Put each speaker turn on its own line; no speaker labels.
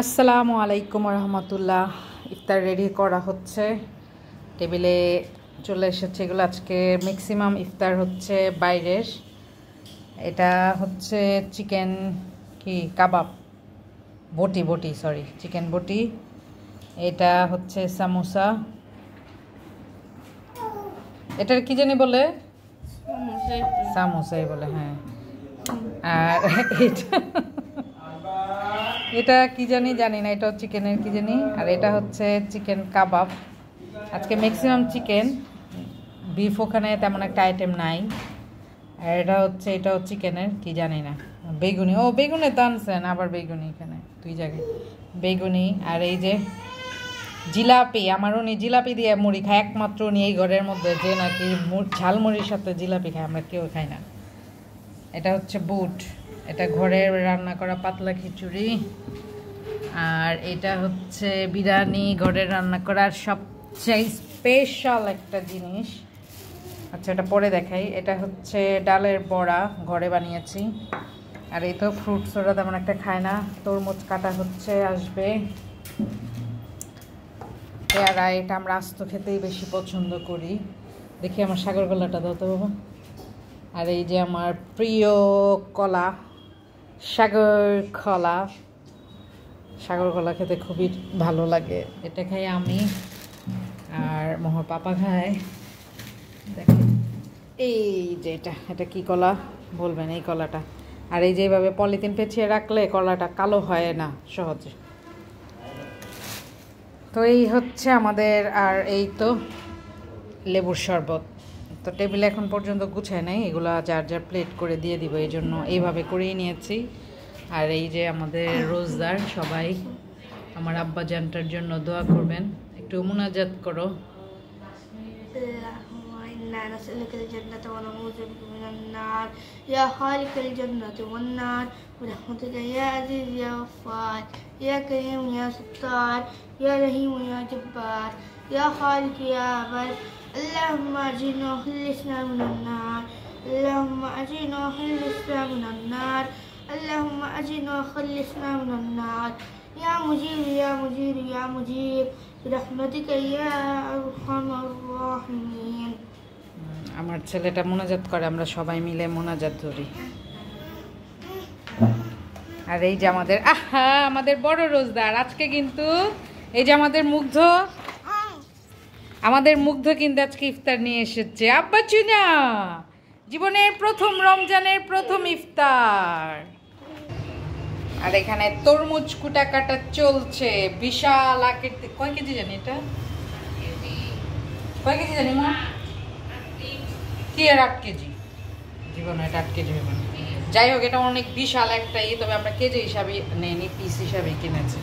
আসসালামু আলাইকুম রহমতুল্লাহ। ইফতার রেডি করা হচ্ছে, টেবিলে চলে এসেছে। এগুলো আজকে ম্যাক্সিমাম ইফতার হচ্ছে বাইরের। এটা হচ্ছে চিকেন কি কাবাব, বটি সরি, চিকেন বটি। এটা হচ্ছে সামোসা, এটার কি জানি বলে, সামোসাই বলে, হ্যাঁ। আর এটা কি জানি না, এটা চিকেনের কি জানি। আর এটা হচ্ছে চিকেন কাবাব। আজকে ম্যাক্সিমাম চিকেন, বিফ ওখানে তেমন একটা আইটেম নাই। আর এটাও চিকেনের কি জানি না, বেগুনি। ও বেগুনি তো আনছেন, আবার বেগুনি এখানে দুই জায়গায় বেগুনি। আর এই যে জিলাপি, আমার উনি জিলাপি দিয়ে মুড়ি খায়, একমাত্র উনি এই ঘরের মধ্যে যে নাকি ঝালমুড়ির সাথে জিলাপি খায়, আমরা কেউ খাই না। এটা হচ্ছে বুট, এটা ঘরের রান্না করা পাতলা খিচুড়ি। আর এটা হচ্ছে বিরিয়ানি, ঘরের রান্না করার সবচেয়ে স্পেশাল একটা জিনিস। আচ্ছা, এটা পরে দেখাই। এটা হচ্ছে ডালের বড়া, ঘরে বানিয়েছি। আর এই তো ফ্রুটস ওরা তেমন একটা খায় না, তরমুজ কাটা হচ্ছে, আসবে। পেয়ারা, এটা আমরা আস্ত খেতেই বেশি পছন্দ করি। দেখি আমার সাগর কলাটা দাও তো বাবা। আর এই যে আমার প্রিয় কলা, সাগর কলা খেতে খুবই ভালো লাগে। এটা খাই আমি, আর মোহর পাপা খায়। দেখেন এই যে এটা কি কলা বলবেন, এই কলাটা। আর এই যেভাবে পলিথিন পেঁচিয়ে রাখলে কলাটা কালো হয় না সহজে। তো এই হচ্ছে আমাদের। আর এই তো লেবুর শরবত। তো টেবিলে এখন পর্যন্ত গুছায় নাই, এগুলো যার যার প্লেট করে দিয়ে দিব, এই জন্য এইভাবে করেই নিয়েছি। আর এই যে আমাদের রোজদার সবাই, আমার আব্বা জানটার জন্য দোয়া করবেন, একটু মুনাজাত করো।
نسألك الجنة ونعوذ بك من النار يا خالق الجنة والنار برحمتك يا عزيز يا غفار يا كريم يا ستار يا رحيم يا جبار يا خالق يا بر اللهم أجرنا وخلصنا من النار اللهم أجرنا وخلصنا من النار اللهم أجرنا وخلصنا من النار يا مجيب يا مجير يا مجيب برحمتك يا أرحم الراحمين।
আমার ছেলেটা মোনাজাত করে, আমরা সবাই মিলে মোনাজাত ধরি। আর এই যে আমাদের বড় রোজদার আজকে কিন্তু, এই যে আমাদের মুগ্ধ কিন্তু আজকে ইফতার নিয়ে এসেছে। আব্বা চুনা জীবনের প্রথম রমজানের প্রথম ইফতার। আর এখানে তরমুজ কাটা চলছে, বিশাল আকৃতি। কয় কেজি জানি এটা, কয় কেজি জানি মা? কি আর 8 কেজি? জীবনে এটা 8 কেজি হবে না। যাই হোক, এটা অনেক বিশাল একটা তবে আমরা কেজি হিসাবে নেইনি, পিস হিসাবে কিনেছি।